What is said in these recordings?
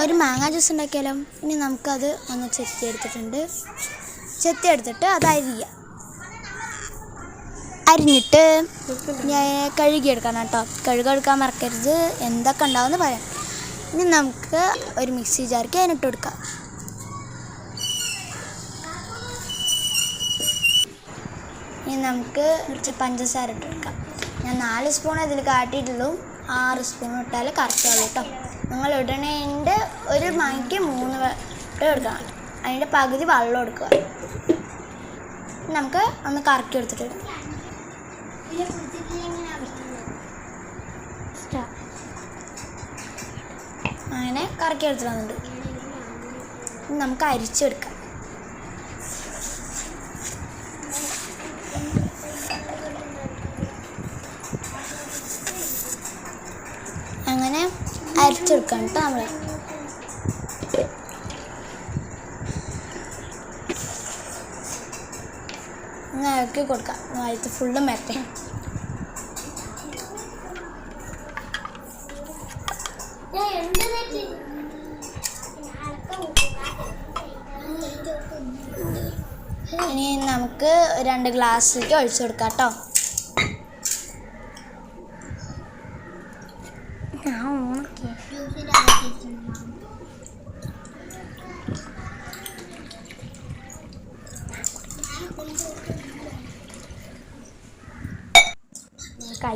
ഒരു മാങ്ങ ജ്യൂസ് ഉണ്ടാക്കിയാലോ. ഇനി നമുക്കത് ഒന്ന് ചെത്തിയെടുത്തിട്ട് അത് അരിഞ്ഞിട്ട് ഞാൻ കഴുകിയെടുക്കണം കേട്ടോ. കഴുകിയെടുക്കാൻ മറക്കരുത്, എന്തൊക്കെ ഉണ്ടാവുമെന്ന് പറയാം. ഇനി നമുക്ക് ഒരു മിക്സി ജാർക്ക് അതിനിട്ട് കൊടുക്കാം. ഇനി നമുക്ക് കുറച്ച് പഞ്ചസാര ഇട്ട് കൊടുക്കാം. ഞാൻ 4 സ്പൂൺ ഇതിൽ കാട്ടിയിട്ടുള്ളൂ, 6 സ്പൂൺ ഇട്ടാൽ കറക്റ്റാവുള്ളൂ കേട്ടോ. നിങ്ങൾ ഇടണേൻ്റെ ഒരു മാങ്ങയ്ക്ക് 3 ഇട്ട് കൊടുക്കണം. അതിൻ്റെ പകുതി വെള്ളം എടുക്കുക. നമുക്ക് ഒന്ന് കറക്കി എടുത്തിട്ട് അങ്ങനെ കറക്കി എടുത്തിട്ട് വന്നിട്ട് നമുക്ക് അരിച്ചെടുക്കാം. അങ്ങനെ അരിച്ചെടുക്കാം കേട്ടോ. നമ്മൾ ഇറക്കി കൊടുക്കാം. ആദ്യത്തെ ഫുള്ള് മെത്തേ. ഇനി നമുക്ക് 2 ഗ്ലാസ്സിലേക്ക് ഒഴിച്ചു കൊടുക്കാം കേട്ടോ.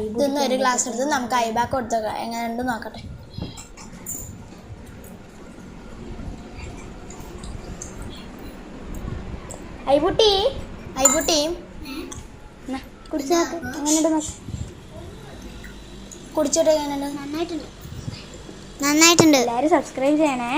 ഇതൊന്ന് 1 ഗ്ലാസ് എടുത്ത് നമുക്ക് ഐബാക്ക് കൊടുത്തേക്കാം. എങ്ങനെയുണ്ട് നോക്കട്ടെ. ഐബുട്ടി കുടിച്ചു നോക്ക്, എങ്ങനെയുണ്ട് നോക്ക്. കുടിച്ചിട്ട് എങ്ങനെയുണ്ട്? നന്നായിട്ടുണ്ട്. എല്ലാവരും സബ്സ്ക്രൈബ് ചെയ്യണേ.